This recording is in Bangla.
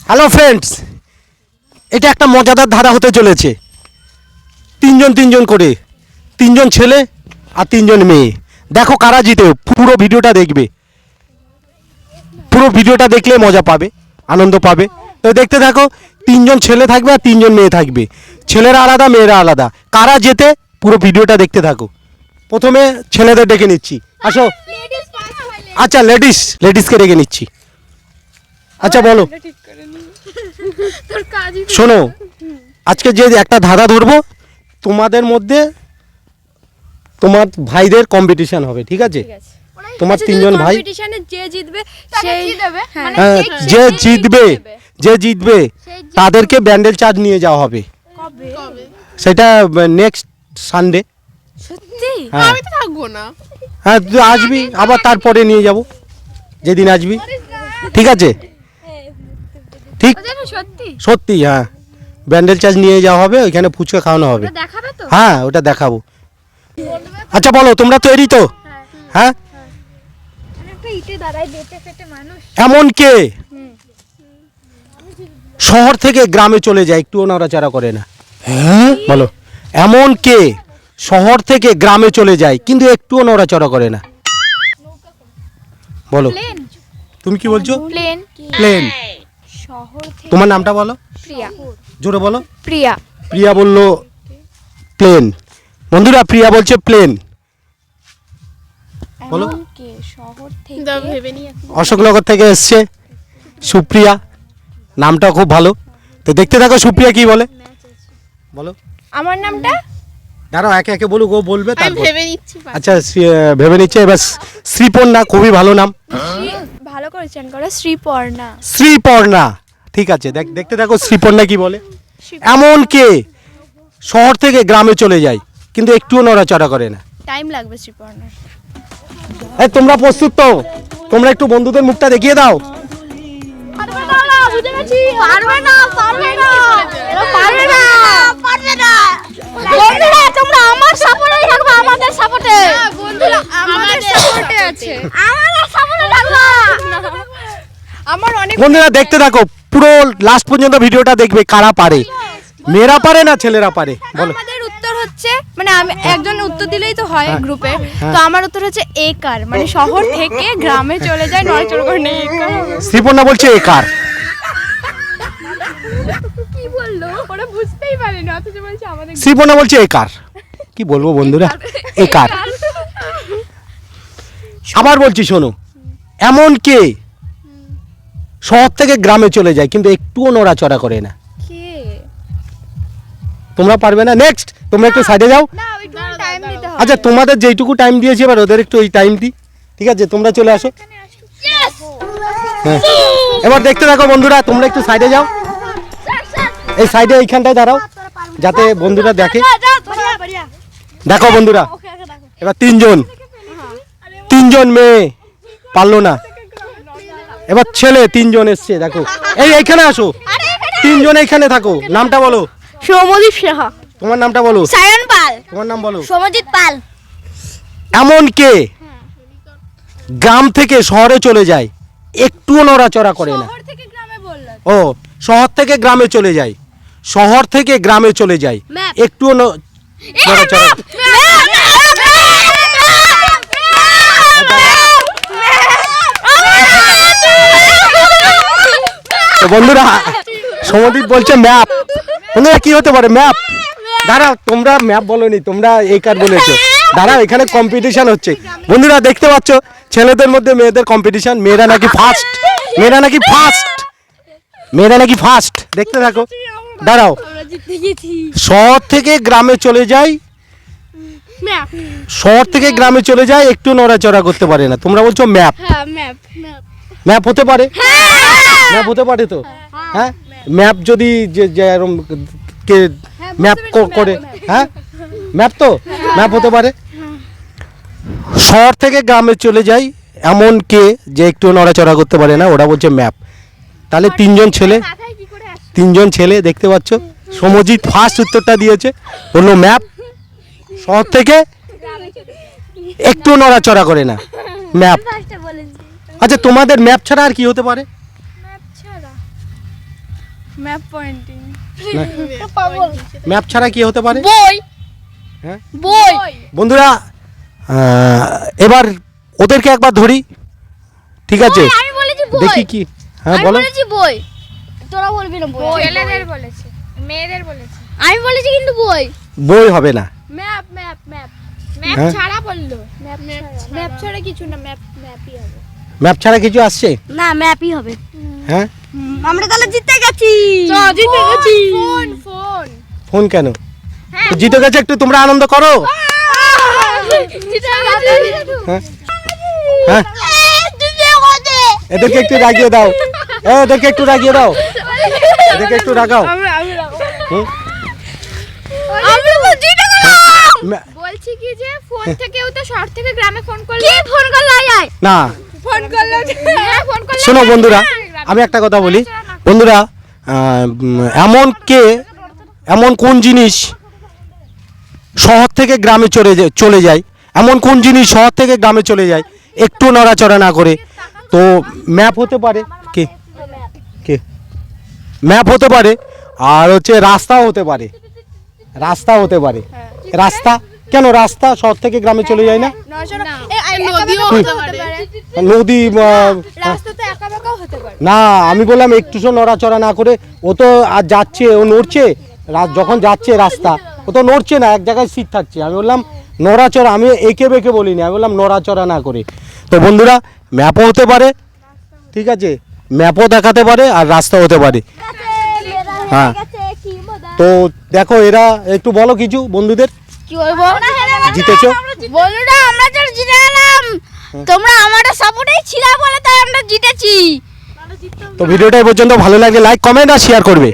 হ্যালো ফ্রেন্ডস, এটা একটা মজাদার ধারা হতে চলেছে। তিনজন করে, তিনজন ছেলে আর তিনজন মেয়ে। দেখো কারা জিতে, পুরো ভিডিওটা দেখবে। পুরো ভিডিওটা দেখলে মজা পাবে, আনন্দ পাবে। তো দেখতে থাকো, তিনজন ছেলে থাকবে আর তিনজন মেয়ে থাকবে। ছেলেরা আলাদা, মেয়েরা আলাদা। কারা জেতে পুরো ভিডিওটা দেখতে থাকো। প্রথমে ছেলেদের ডেকে নিচ্ছি, আসো। আচ্ছা, লেডিসকে ডেকে নিচ্ছি। আচ্ছা বলো, শোনো, আজকে যে একটা ধাঁধা ধরবো, তোমাদের মধ্যে তোমার ভাইদের কম্পিটিশন হবে, ঠিক আছে? তোমার তিনজন ভাই, যে জিতবে তাদেরকে ব্যান্ডেল চার্জ নিয়ে যাওয়া হবে। সেটা নেক্সট সানডে। আমি তো থাকবো না। হ্যাঁ, তুই আসবি, আবার তারপরে নিয়ে যাব, যেদিন আসবি, ঠিক আছে? ঠিক, সত্যি। হ্যাঁ, ব্যান্ডেল চার্জ নিয়ে যাওয়া হবে, ওইখানে ফুচকা খাওয়ানো হবে। হ্যাঁ, ওটা দেখাবো। আচ্ছা বলো, তোমরা তৈরি তো? হ্যাঁ। এমন কে শহর থেকে গ্রামে চলে যায়, একটুও নড়াচড়া করে না? হ্যাঁ বলো, এমন কে শহর থেকে গ্রামে চলে যায় কিন্তু একটুও নড়াচড়া করে না? বলো, তুমি কি বলছো? প্লেন। তোমার নামটা বলো। প্রিয়া। জোরে বলো। প্রিয়া বললো প্লেন। বন্ধুরা, প্রিয়া বলছে প্লেন। বলো। শহর থেকে অশোকনগর থেকে এসছে সুপ্রিয়া, নামটা খুব ভালো। তো দেখতে থাকো সুপ্রিয়া কি বলে। বলো। আমার নামটা দাঁড়াও, একে একে বলুক, ও বলবে আমি তারপর। ভেবে নিচ্ছি। আচ্ছা, ভেবে নিচ্ছে। এবার শ্রীপর্ণা, খুবই ভালো নাম। ভালো করে চান করে শ্রীপর্ণা। শ্রীপর্ণা, ঠিক আছে। দেখতে থাকো শ্রীপর্ণা কি বলে। এমন কে শহর থেকে গ্রামে চলে যায় কিন্তু একটুও নড়াচড়া করে না? টাইম লাগবে শ্রীপর্ণার। এই তোমরা প্রস্তুত তো? তোমরা একটু বন্ধুদের মুখটা দেখিয়ে দাও। তোমরা আমার সাপোর্টে থাকবে, আমাদের সাপোর্টে। বন্ধুরা আমাদের সাপোর্টে আছে, আমাদের সাপোর্টে থাকবে। আমার অনেক বন্ধুরা দেখতে থাকো, পুরো লাস্ট পর্যন্ত ভিডিওটা দেখবে। কারা পারে, মেয়েরা পারে না ছেলেরা পারে? বলো। আমাদের উত্তর হচ্ছে, মানে আমি একজন উত্তর দিলেই তো হয় গ্রুপে। তো আমার উত্তর হচ্ছে একার, মানে শহর থেকে গ্রামে চলে যায়, নড়াচড়া করে নেই। শ্রীপর্ণা বলছে একার। কি বললো ওরা বুঝতেই পারেনি, অথচ বলছে আমাদের। শ্রীপর্ণা বলছে একার। কি বলবো বন্ধুরা, একার। আবার বলছি, শোনো, এমন কে শহর থেকে গ্রামে চলে যায় কিন্তু একটুও নড়াচড়া করে না? কে? তোমরা পারবে না? নেক্সট, তোমরা একটু সাইডে যাও। না, একটু টাইম দিতে হবে। আচ্ছা, তোমাদের যেইটুকু টাইম দিয়েছি এবার ওদের একটু ওই টাইম দিই, ঠিক আছে? তোমরা চলে আসো। হ্যাঁ, এবার দেখতে থাকো বন্ধুরা, তোমরা একটু সাইডে যাও। এই সাইডে এইখানটায় দাঁড়াও যাতে বন্ধুরা দেখে। দেখো বন্ধুরা, এবার তিনজন মেয়ে পারলো না। এবার ছেলে তিনজন এসছে, দেখো। এইখানে আসো, তিনজন এইখানে থাকো। নামটা বলো। সৌমদীপ সাহা। তোমার নামটা বলো। সায়ন পাল। তোমার নাম বলো। সৌমজিৎ পাল। এমন কে গ্রাম থেকে শহরে চলে যায় একটুও নড়াচড়া করে না? শহর থেকে গ্রামে বললো। ও, শহর থেকে গ্রামে চলে যায়, শহর থেকে গ্রামে চলে যায়, একটুও নড়াচড়া। বন্ধুরা, সমদীপ বলছে ম্যাপ। বন্ধুরা, কি হতে পারে? ম্যাপ। দাঁড়াও, তোমরা ম্যাপ বলোনি, তোমরা এই কার বলেছো। দাঁড়াও, এখানে কম্পিটিশন হচ্ছে। বন্ধুরা দেখতে পাচ্ছ, ছেলেদের মধ্যে মেয়েদের কম্পিটিশন। মেয়েরা নাকি ফার্স্ট। দেখতে থাকো। দাঁড়াও, শহর থেকে গ্রামে চলে যায়, একটু নড়াচড়া করতে পারে না। তোমরা বলছো ম্যাপ। ম্যাপ হতে পারে? ম্যাপ হতে পারে তো? হ্যাঁ, ম্যাপ যদি যেরকম কে ম্যাপ করে, হ্যাঁ ম্যাপ তো ম্যাপ হতে পারে। শহর থেকে গ্রামে চলে যায় এমন কে যে একটু নড়াচড়া করতে পারে না? ওরা বলছে ম্যাপ। তাহলে তিনজন ছেলে দেখতে পাচ্ছ। সমজিৎ ফার্স্ট উত্তরটা দিয়েছে, বললো ম্যাপ। শহর থেকে একটু নড়াচড়া করে না, ম্যাপ। আচ্ছা, তোমাদের ম্যাপ ছাড়া আর কি হতে পারে? ম্যাপ পয়েন্টিং ম্যাপ ছাড়া কি হতে পারে? বই হ্যাঁ বই বন্ধুরা এবার ওদেরকে একবার ধরি, ঠিক আছে? আমি বলেছি বই দেখি কি, হ্যাঁ আমি বলো। বলেছি বই, তোরা বলবি না বই। ছেলেদের বলেছে, মেয়েদের বলেছে। আমি বলেছি কিন্তু বই। বই হবে না। ম্যাপ ম্যাপ ম্যাপ ম্যাপ হ্যাঁ? ছাড়া বললো। ম্যাপ ছাড়া কিছু না, ম্যাপই হবে। ম্যাপ ছাড়া কিছু আসছে? না ম্যাপই হবে। হ্যাঁ আমরা তাহলে জিতে গেছি। জিতে গেছি। ফোন ফোন ফোন কেন? তো জিতে গেছে, একটু তোমরা আনন্দ করো। জিতে গেছি। হ্যাঁ হ্যাঁ এদেরকে একটু রাগিয়ে দাও, এদেরকে একটু রাগিয়ে দাও, এদেরকে একটু রাগাও। হুম? আমরা জিতে গেলাম। ম্যা- বলছি কি যে ফোন থেকেও তো শহর থেকে গ্রামে ফোন করলে কি ফোন করলে আয় না ফোন করলে ফোন করলে শোনো বন্ধুরা, আমি একটা কথা বলি বন্ধুরা, এমন কোন জিনিস শহর থেকে গ্রামে চলে যায়, এমন কোন জিনিস শহর থেকে গ্রামে চলে যায় একটু নড়াচড়া না করে? তো ম্যাপ হতে পারে, কি কি ম্যাপ হতে পারে, আর হচ্ছে রাস্তাও হতে পারে, রাস্তা হতে পারে। রাস্তা কেন, রাস্তা শহর থেকে গ্রামে চলে যায় না? নদীও হতে পারে। নদী রাস্তা তো একা বেকাও হতে পারে। না, আমি বললাম একটু নড়াচড়া না করে। ও তো আর যাচ্ছে, ও নড়ছে, যখন যাচ্ছে রাস্তা ও তো নড়ছে না, এক জায়গায় স্থির থাকছে। আমি বললাম নড়াচড়া, আমি এঁকে বেঁকে বলিনি, আমি বললাম নড়াচড়া না করে। তো বন্ধুরা ম্যাপও হতে পারে, ঠিক আছে, ম্যাপও দেখাতে পারে আর রাস্তা হতে পারে। হ্যাঁ তো দেখো, এরা একটু বলো কিছু বন্ধুদের। কি বলবো? জিতেছো? বন্ধুরা আমরা তো জিতে গেলাম, তোমরা আমাদের সাপোর্টেই ছিলে বলে তাই আমরা জিতেছি। তো ভিডিওটা এই পর্যন্ত ভালো লাগলে লাইক, কমেন্ট আর শেয়ার করবে।